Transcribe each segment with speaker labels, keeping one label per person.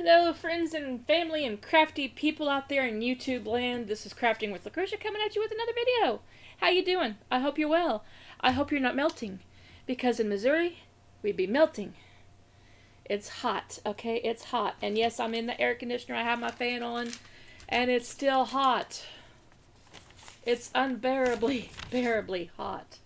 Speaker 1: Hello, friends and family and crafty people out there in YouTube land. This is Crafting with Lucretia coming at you with another video. How you doing? I hope you're well. I hope you're not melting, because in Missouri, we'd be melting. It's hot, okay? It's hot. And yes, I'm in the air conditioner. I have my fan on, and it's still hot. It's unbearably, bearably hot.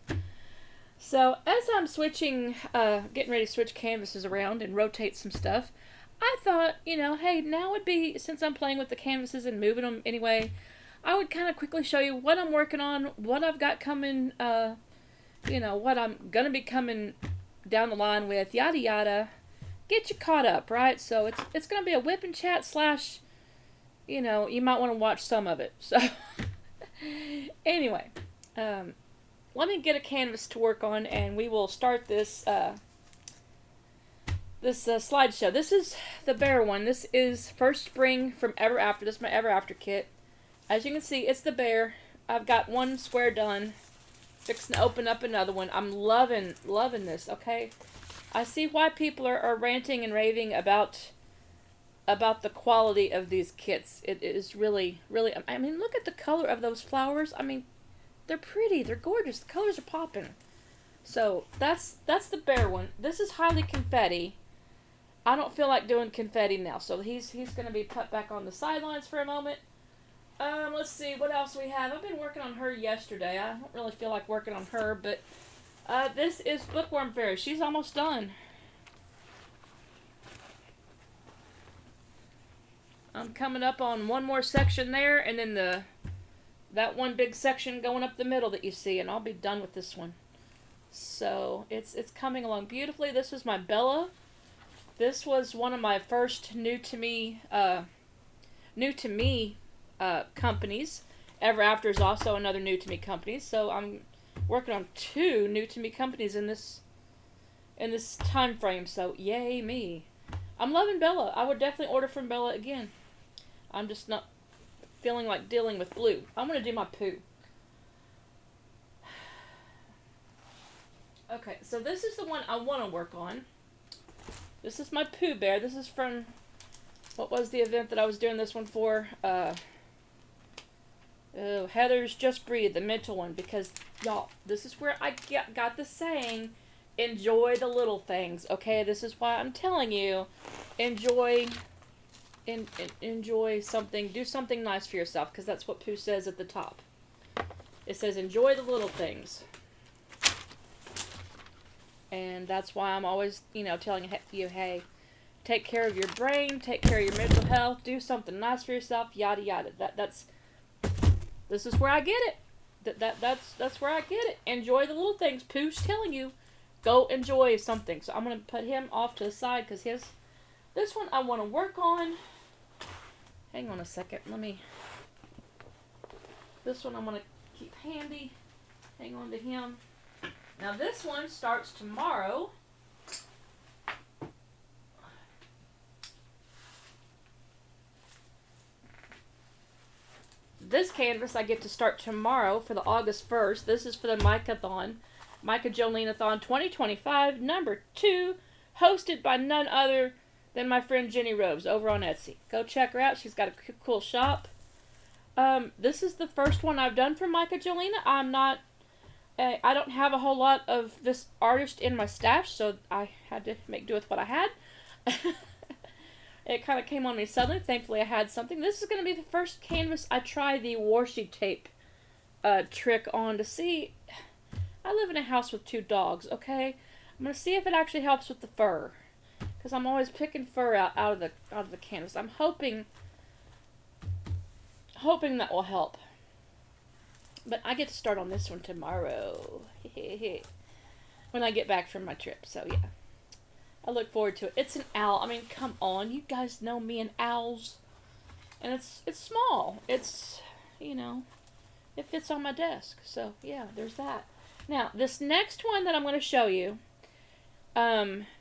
Speaker 1: So, as I'm switching, getting ready to switch canvases around and rotate some stuff, I thought, hey, now would be, since I'm playing with the canvases and moving them anyway, I would kind of quickly show you what I'm working on, what I've got coming, what I'm going to be coming down the line with, yada yada. Get you caught up, right? So it's going to be a whip and chat slash, you might want to watch some of it. So, anyway, let me get a canvas to work on, and we will start this, slideshow. This is the bear one. This is First Spring from Ever After. This is my Ever After kit. As you can see, it's the bear. I've got one square done. Fixing to open up another one. I'm loving this, okay? I see why people are ranting and raving about the quality of these kits. It is really, really, I mean, look at the color of those flowers. I mean, they're pretty. They're gorgeous. The colors are popping. So, that's the bear one. This is Highly Confetti. I don't feel like doing confetti now, so he's going to be put back on the sidelines for a moment. Let's see, what else we have? I've been working on her yesterday. I don't really feel like working on her, but this is Bookworm Fairy. She's almost done. I'm coming up on one more section there, and then that one big section going up the middle that you see, and I'll be done with this one. So, it's coming along beautifully. This was my Bella. This was one of my first new to me companies. Ever After is also another new to me company. So I'm working on two new to me companies in this time frame. So yay me! I'm loving Bella. I would definitely order from Bella again. I'm just not feeling like dealing with blue. I'm gonna do my Pooh. Okay, so this is the one I want to work on. This is my Pooh Bear. This is from, what was the event that I was doing this one for? Heather's Just Breathe, the mental one. Because, y'all, this is where I got the saying, enjoy the little things, okay? This is why I'm telling you, enjoy something, do something nice for yourself, because that's what Pooh says at the top. It says, enjoy the little things. And that's why I'm always, telling you, hey, take care of your brain, take care of your mental health, do something nice for yourself, yada yada. This is where I get it. That's where I get it. Enjoy the little things. Pooh's telling you, go enjoy something. So I'm gonna put him off to the side because this one I want to work on. Hang on a second. This one I'm gonna keep handy. Hang on to him. Now this one starts tomorrow. This canvas I get to start tomorrow for the August 1st. This is for the Micah-thon. Micah Jolene-a-thon 2025, number 2, hosted by none other than my friend Jenny Robes over on Etsy. Go check her out. She's got a cool shop. This is the first one I've done for Micah Jolene. I don't have a whole lot of this artist in my stash, so I had to make do with what I had. It kind of came on me suddenly. Thankfully, I had something. This is going to be the first canvas I try the washi tape trick on to see. I live in a house with 2 dogs, okay? I'm going to see if it actually helps with the fur, because I'm always picking fur out of the canvas. I'm hoping that will help. But I get to start on this one tomorrow. When I get back from my trip. So, yeah. I look forward to it. It's an owl. I mean, come on. You guys know me and owls. And it's small. It's, it fits on my desk. So, yeah, there's that. Now, this next one that I'm going to show you,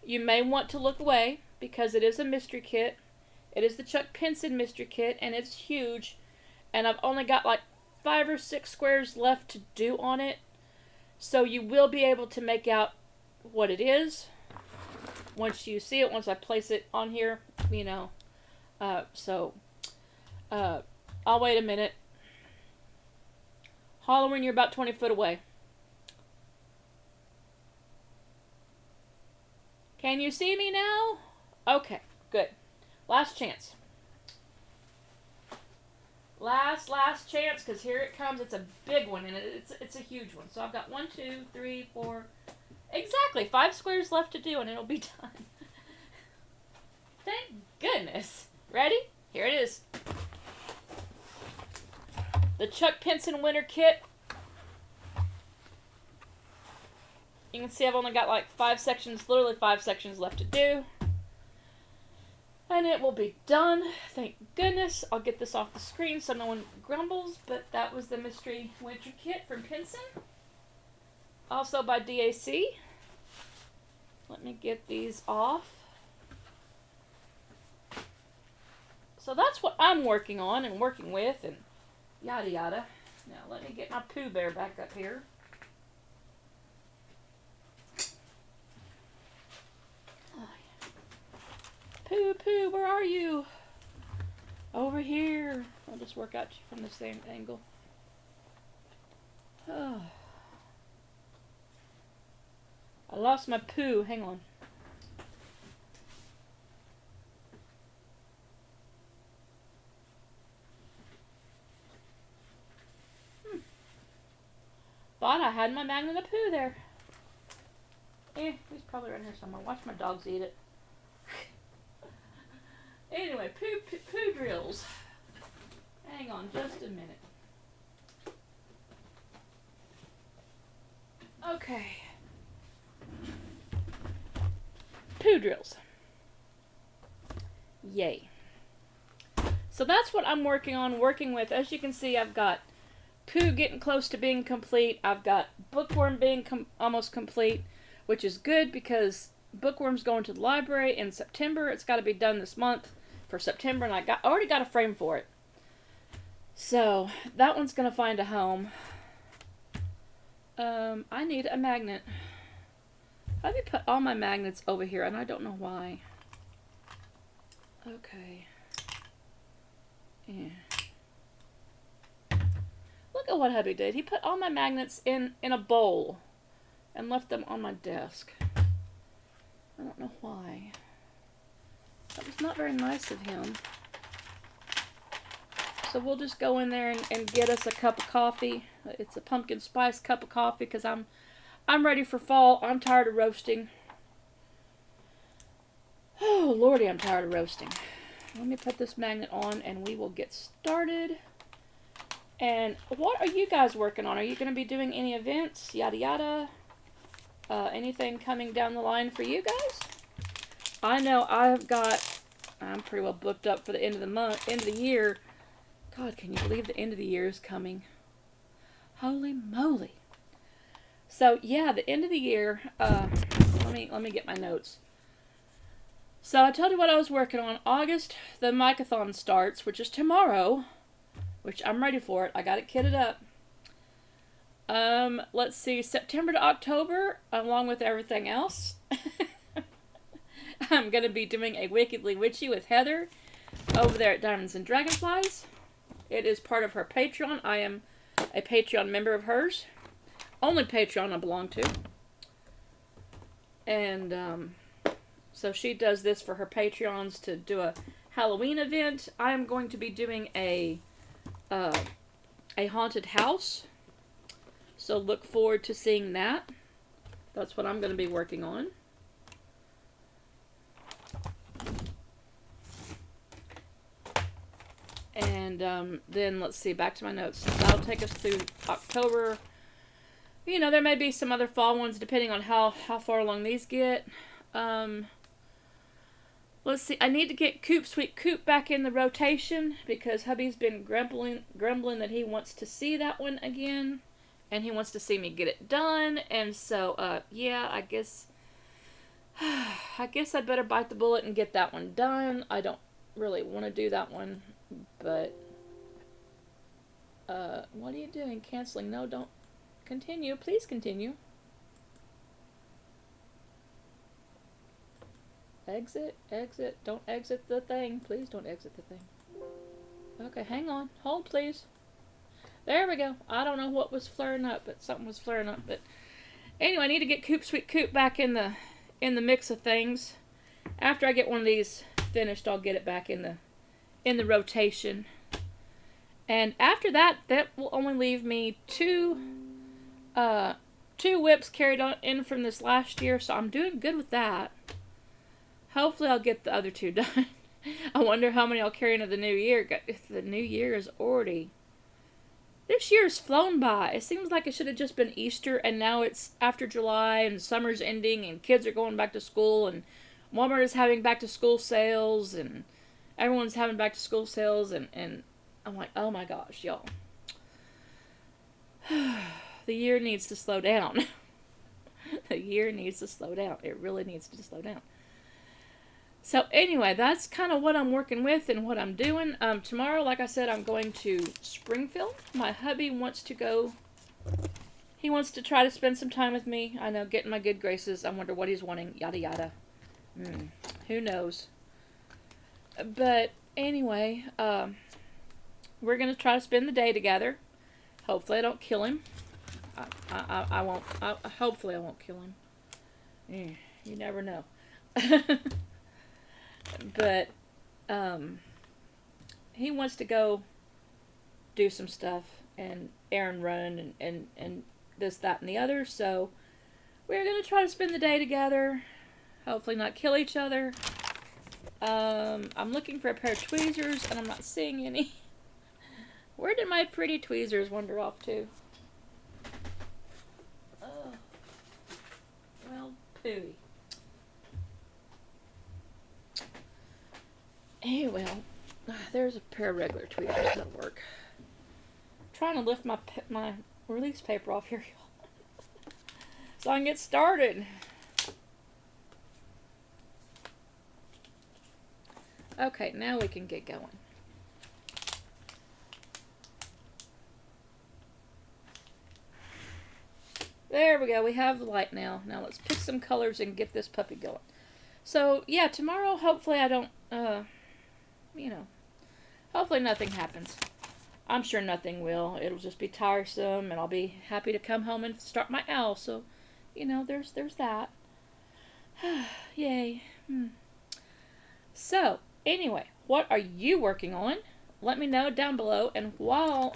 Speaker 1: you may want to look away because it is a mystery kit. It is the Chuck Pinson mystery kit, and it's huge. And I've only got like 5 or 6 squares left to do on it. So you will be able to make out what it is once you see it, once I place it on here, So, I'll wait a minute. Halloween, you're about 20 foot away. Can you see me now? Okay, good. Last chance. Last chance, because here it comes. It's a big one, and it's a huge one. So I've got 1, 2, 3, 4, exactly 5 squares left to do, and it'll be done. Thank goodness. Ready? Here it is. The Chuck Pinson Winter Kit. You can see I've only got like 5 sections, literally 5 sections left to do. And it will be done. Thank goodness. I'll get this off the screen so no one grumbles, but that was the Mystery Winter Kit from Pinson. Also by DAC. Let me get these off. So that's what I'm working on and working with and yada yada. Now let me get my Pooh Bear back up here. Pooh, where are you? Over here. I'll just work at you from the same angle. Oh. I lost my Pooh. Hang on. Thought I had my Magnet of Pooh there. He's probably right here somewhere. Watch my dogs eat it. Anyway, Pooh drills. Hang on just a minute. Okay. Pooh drills. Yay. So that's what I'm working with. As you can see, I've got Pooh getting close to being complete. I've got Bookworm being almost complete, which is good because Bookworm's going to the library in September. It's got to be done this month for September, and I already got a frame for it. So that one's going to find a home. I need a magnet. Let me put all my magnets over here, and I don't know why. Okay. Yeah. Look at what hubby did. He put all my magnets in a bowl and left them on my desk. I don't know why. That was not very nice of him. So we'll just go in there and get us a cup of coffee. It's a pumpkin spice cup of coffee because I'm ready for fall. I'm tired of roasting. Oh, Lordy, I'm tired of roasting. Let me put this magnet on and we will get started. And what are you guys working on? Are you going to be doing any events? Yada yada. Anything coming down the line for you guys? I know I'm pretty well booked up for the end of the month, end of the year. God, can you believe the end of the year is coming? Holy moly. So yeah, the end of the year, let me get my notes. So I told you what I was working on. August, the Mic-a-thon starts, which is tomorrow, which I'm ready for it. I got it kitted up. Let's see, September to October, along with everything else. I'm going to be doing a Wickedly Witchy with Heather over there at Diamonds and Dragonflies. It is part of her Patreon. I am a Patreon member of hers. Only Patreon I belong to. And, so she does this for her Patreons to do a Halloween event. I am going to be doing a haunted house. So look forward to seeing that. That's what I'm going to be working on. And then let's see, back to my notes. That'll take us through October. You know, there may be some other fall ones depending on how far along these get. Let's see, I need to get Coop Sweet Coop back in the rotation because hubby's been grumbling that he wants to see that one again. And he wants to see me get it done. And so, yeah, I guess I'd better bite the bullet and get that one done. I don't really want to do that one, but what are you doing? Canceling? No, don't continue. Please continue. Exit, exit. Don't exit the thing. Please don't exit the thing. Okay, hang on. Hold, please. There we go. I don't know what was flaring up, but something was flaring up. But anyway, I need to get Coop Sweet Coop back in the mix of things. After I get one of these finished, I'll get it back in the rotation. And after that, that will only leave me two whips carried on in from this last year, so I'm doing good with that. Hopefully I'll get the other two done. I wonder how many I'll carry into the new year. The new year is already... This year's flown by. It seems like it should have just been Easter, and now it's after July, and summer's ending, and kids are going back to school, and Walmart is having back to school sales, and everyone's having back to school sales, and I'm like, oh my gosh, y'all. The year needs to slow down. The year needs to slow down. It really needs to slow down. So anyway, that's kind of what I'm working with and what I'm doing. Tomorrow, like I said, I'm going to Springfield. My hubby wants to go. He wants to try to spend some time with me. I know, get in my good graces. I wonder what he's wanting. Yada yada. Who knows? But anyway, we're going to try to spend the day together. Hopefully I don't kill him. I won't. Hopefully I won't kill him. You never know. But he wants to go do some stuff and errand run and this, that, and the other. So we're going to try to spend the day together. Hopefully not kill each other. I'm looking for a pair of tweezers and I'm not seeing any. Where did my pretty tweezers wander off to? Oh, well, pooey. Hey, well, there's a pair of regular tweezers that'll work. I'm trying to lift my release paper off here, so I can get started. Okay, now we can get going. There we go. We have the light now. Now let's pick some colors and get this puppy going. So, yeah, tomorrow, hopefully I don't, hopefully nothing happens. I'm sure nothing will. It'll just be tiresome, and I'll be happy to come home and start my owl. So, there's that. Yay. So, anyway, what are you working on? Let me know down below. And while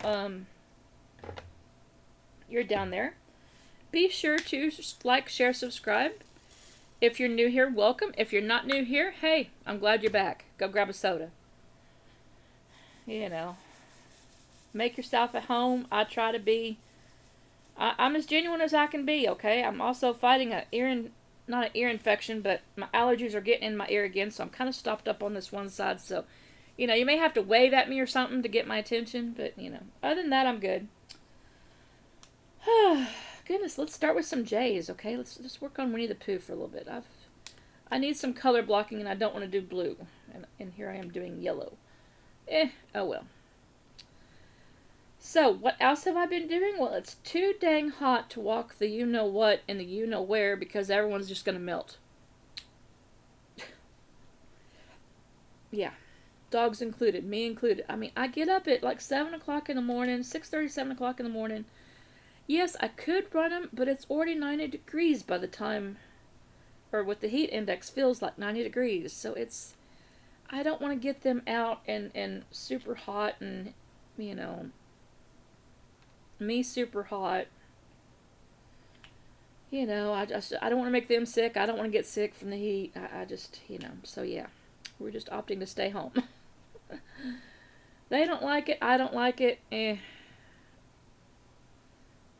Speaker 1: you're down there, be sure to like, share, subscribe. If you're new here, welcome. If you're not new here, hey, I'm glad you're back. Go grab a soda. Make yourself at home. I try to be. I'm as genuine as I can be, okay? I'm also fighting not an ear infection, but my allergies are getting in my ear again, so I'm kind of stopped up on this one side. So, you may have to wave at me or something to get my attention, but, other than that, I'm good. Goodness, let's start with some J's, okay? Let's just work on Winnie the Pooh for a little bit. I need some color blocking, and I don't want to do blue. And here I am doing yellow. Oh well. So, what else have I been doing? Well, it's too dang hot to walk the you-know-what and the you-know-where because everyone's just going to melt. Yeah. Dogs included. Me included. I mean, I get up at like 7 o'clock in the morning, 6:30, 7 o'clock in the morning. Yes, I could run them, but it's already 90 degrees by the time, or with the heat index feels like 90 degrees. So I don't want to get them out and super hot and, me super hot. I don't want to make them sick. I don't want to get sick from the heat. I just, so yeah, we're just opting to stay home. They don't like it. I don't like it.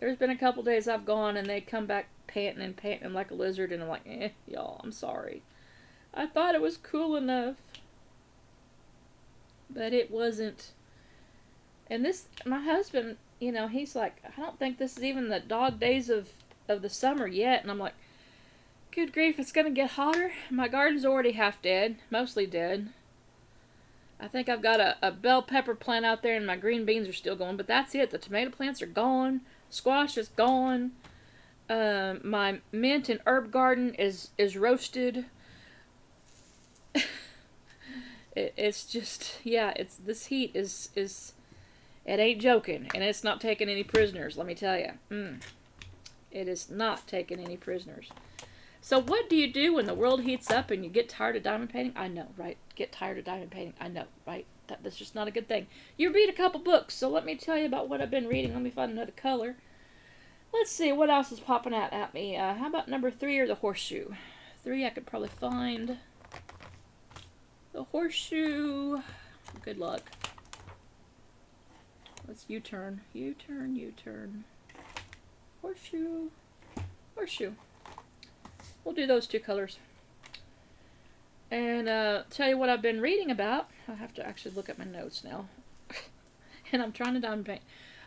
Speaker 1: There's been a couple days I've gone and they come back panting like a lizard, and I'm like, y'all, I'm sorry. I thought it was cool enough. But it wasn't. And my husband, he's like, I don't think this is even the dog days of the summer yet. And I'm like, good grief, it's going to get hotter. My garden's already half dead, mostly dead. I think I've got a bell pepper plant out there and my green beans are still going, but that's it. The tomato plants are gone. Squash is gone. My mint and herb garden is roasted. It's just, yeah, it's, this heat is, it ain't joking, and it's not taking any prisoners, let me tell you. It is not taking any prisoners. So what do you do when the world heats up and you get tired of diamond painting? I know, right? Get tired of diamond painting. I know, right? That's just not a good thing. You read a couple books, so let me tell you about what I've been reading. Let me find another color. Let's see, what else is popping out at me? How about number 3 or the horseshoe? 3 I could probably find. The horseshoe. Good luck. Let's U-turn. U-turn, U-turn. Horseshoe. Horseshoe. We'll do those 2 colors. And tell you what I've been reading about. I have to actually look at my notes now. And I'm trying to diamond paint.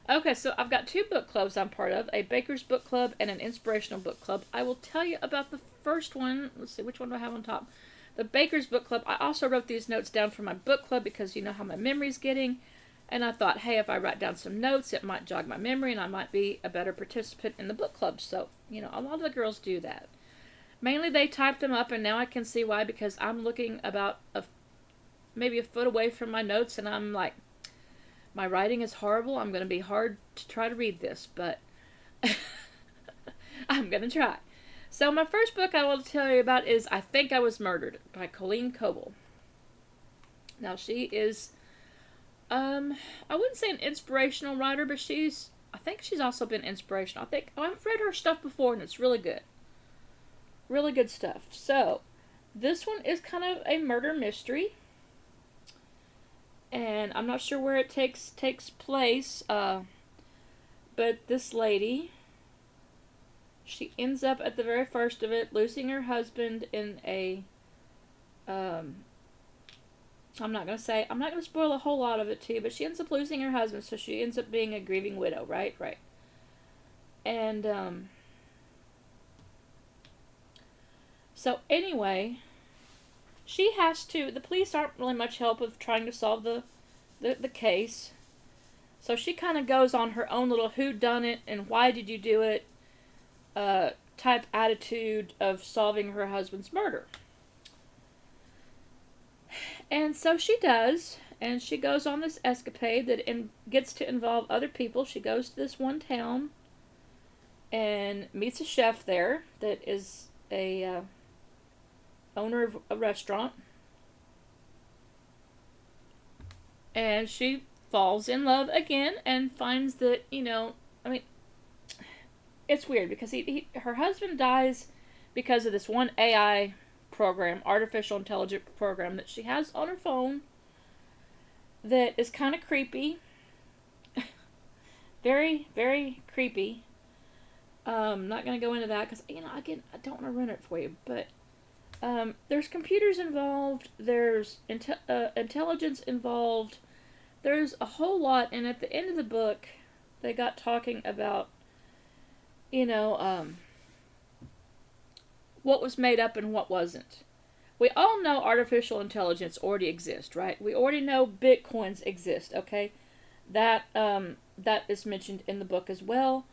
Speaker 1: Okay, so I've got 2 book clubs I'm part of. A Baker's Book Club and an Inspirational Book Club. I will tell you about the first one. Let's see, which one do I have on top? The Baker's Book Club. I also wrote these notes down for my book club because you know how my memory's getting. And I thought, hey, if I write down some notes, it might jog my memory and I might be a better participant in the book club. So, you know, a lot of the girls do that. Mainly they type them up, and now I can see why, because I'm looking about maybe a foot away from my notes, and I'm like, my writing is horrible. I'm going to be hard to try to read this, but I'm going to try. So my first book I will tell you about is I Think I Was Murdered by Colleen Coble. Now she is, I wouldn't say an inspirational writer, but I think she's also been inspirational. I've read her stuff before, and it's really good. Really good stuff. So, this one is kind of a murder mystery. And I'm not sure where it takes place. But this lady, she ends up at the very first of it losing her husband in a I'm not going to spoil a whole lot of it to you, but she ends up losing her husband, so she ends up being a grieving widow, right? And so anyway, the police aren't really much help with trying to solve the case. So she kind of goes on her own little whodunit and why did you do it type attitude of solving her husband's murder. And so she does, and she goes on this escapade that gets to involve other people. She goes to this one town and meets a chef there that is a owner of a restaurant, and she falls in love again and finds that, it's weird because her husband dies because of this one AI program, artificial intelligence program that she has on her phone that is kind of creepy. Very, very creepy. Not going to go into that because, again, I don't want to ruin it for you, but there's computers involved, there's intelligence involved, there's a whole lot, and at the end of the book, they got talking about, what was made up and what wasn't. We all know artificial intelligence already exists, right? We already know bitcoins exist, okay? That is mentioned in the book as well.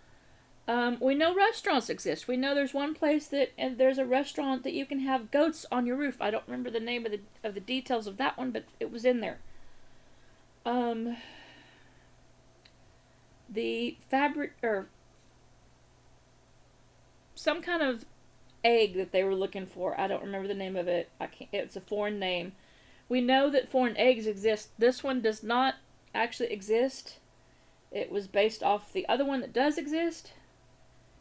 Speaker 1: We know restaurants exist. We know there's one place and there's a restaurant that you can have goats on your roof. I don't remember the name of the details of that one, but it was in there. The fabric, or some kind of egg that they were looking for. I don't remember the name of it. It's a foreign name. We know that foreign eggs exist. This one does not actually exist. It was based off the other one that does exist.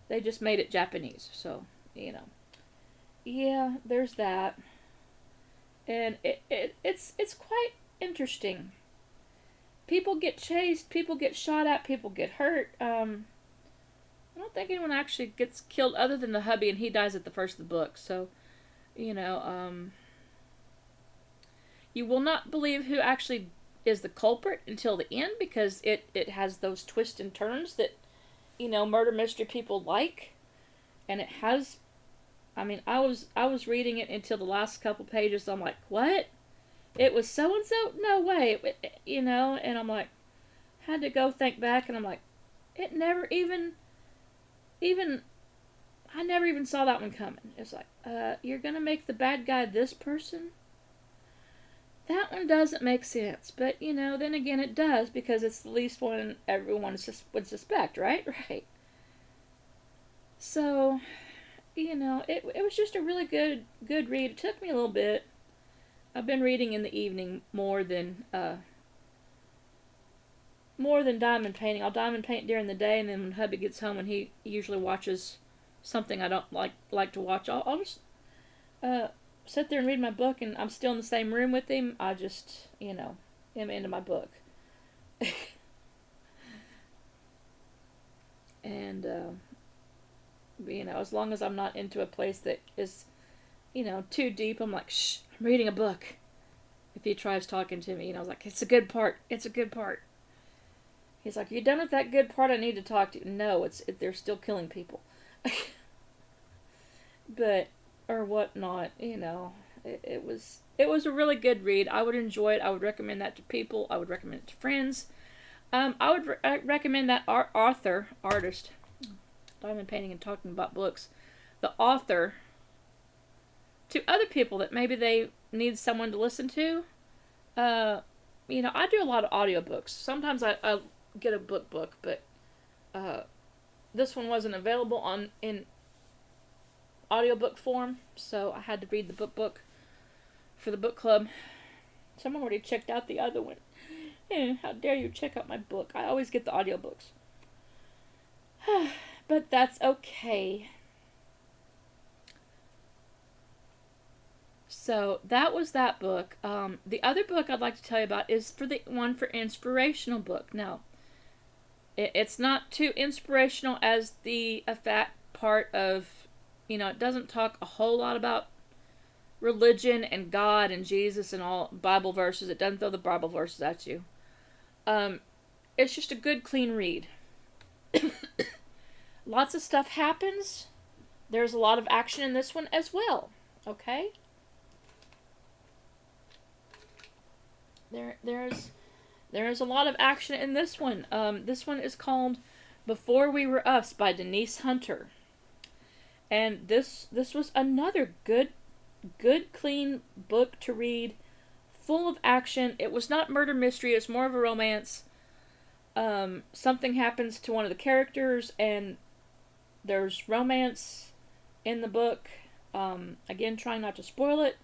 Speaker 1: They just made it Japanese, so, Yeah, there's that. And it's quite interesting. People get chased, people get shot at, people get hurt. I don't think anyone actually gets killed other than the hubby, and he dies at the first of the book, so, you will not believe who actually is the culprit until the end, because it has those twists and turns that murder mystery people like, and it has. I was reading it until the last couple pages. I'm like, what? It was so and so? No way. And I'm like, had to go think back, and I'm like, it never even. I never even saw that one coming. It's like, you're gonna make the bad guy this person? that one doesn't make sense. But, then again, it does because it's the least one everyone would suspect, right? Right. So, it was just a really good read. It took me a little bit. I've been reading in the evening more than diamond painting. I'll diamond paint during the day, and then when hubby gets home and he usually watches something I don't like to watch, I'll just sit there and read my book, and I'm still in the same room with him. I just, am into my book. And, as long as I'm not into a place that is, too deep, I'm like, shh, I'm reading a book. If he tries talking to me, I was like, it's a good part. It's a good part. He's like, you done with that good part? I need to talk to you. No, they're still killing people. But, or whatnot, it was a really good read. I would enjoy it. I would recommend that to people. I would recommend it to friends. I would recommend that artist, diamond painting and talking about books, the author, to other people that maybe they need someone to listen to. I do a lot of audiobooks. Sometimes I get a book, but this one wasn't available in audiobook form, so I had to read the book for the book club. Someone already checked out the other one. How dare you check out my book? I always get the audiobooks. But that's okay. So that was that book. The other book I'd like to tell you about is for inspirational book. Now, it's not too inspirational as the fat part of, it doesn't talk a whole lot about religion and God and Jesus and all Bible verses. It doesn't throw the Bible verses at you. It's just a good, clean read. Lots of stuff happens. There's a lot of action in this one as well. Okay? There's a lot of action in this one. This one is called Before We Were Us by Denise Hunter. And this was another good, clean book to read, full of action. It was not murder mystery, it's more of a romance. Something happens to one of the characters, and there's romance in the book. Again, trying not to spoil it.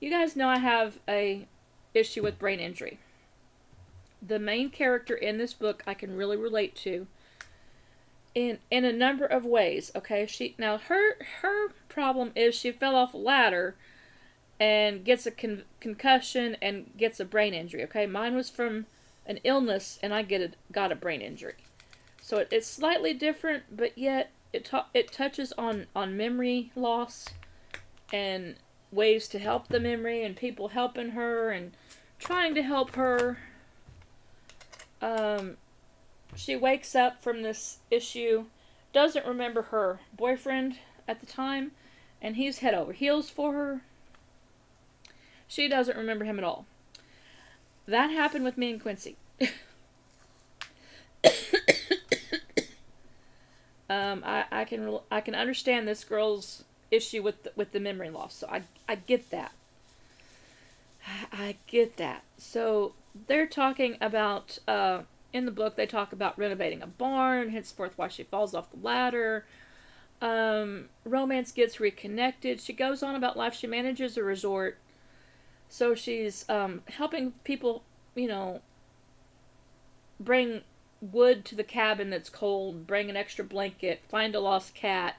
Speaker 1: You guys know I have a issue with brain injury. The main character in this book I can really relate to in a number of ways. Okay, her problem is she fell off a ladder and gets a concussion and gets a brain injury. Okay, mine was from an illness and I got a brain injury. So it's slightly different, but yet it touches on memory loss and ways to help the memory and people helping her and trying to help her. She wakes up from this issue, doesn't remember her boyfriend at the time, and he's head over heels for her. She doesn't remember him at all. That happened with me and Quincy. I can understand this girl's issue with the memory loss, so I get that. I get that. So they're talking about in the book they talk about renovating a barn, henceforth why she falls off the ladder. Romance gets reconnected. She goes on about life. She manages a resort, so she's helping people, bring wood to the cabin that's cold, bring an extra blanket, find a lost cat.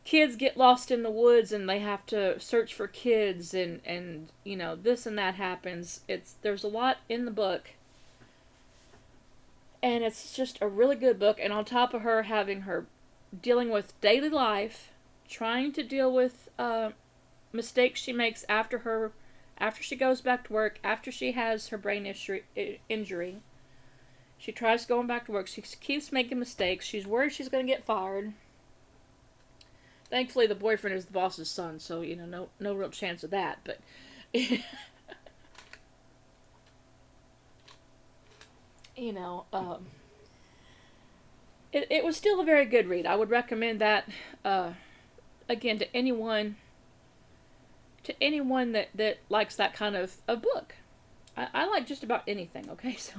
Speaker 1: Kids get lost in the woods and they have to search for kids and this and that happens. There's a lot in the book. And it's just a really good book. And on top of her having her dealing with daily life, trying to deal with mistakes she makes after she goes back to work, after she has her brain injury. She tries going back to work. She keeps making mistakes. She's worried she's going to get fired. Thankfully, the boyfriend is the boss's son, so, no real chance of that. But it was still a very good read. I would recommend that, again, to anyone to anyone that likes that kind of a book. I like just about anything, okay? So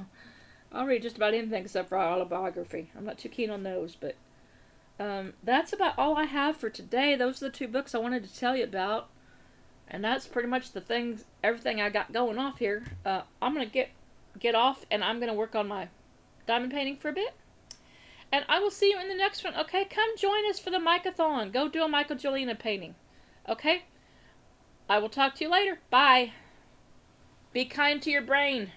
Speaker 1: I'll read just about anything except for autobiography. I'm not too keen on those, but that's about all I have for today. Those are the two books I wanted to tell you about. And that's pretty much the things, everything I got going off here. I'm going to get off, and I'm going to work on my diamond painting for a bit. And I will see you in the next one, okay? Come join us for the Mic-a-thon. Go do a Michelangelo painting, okay? I will talk to you later. Bye. Be kind to your brain.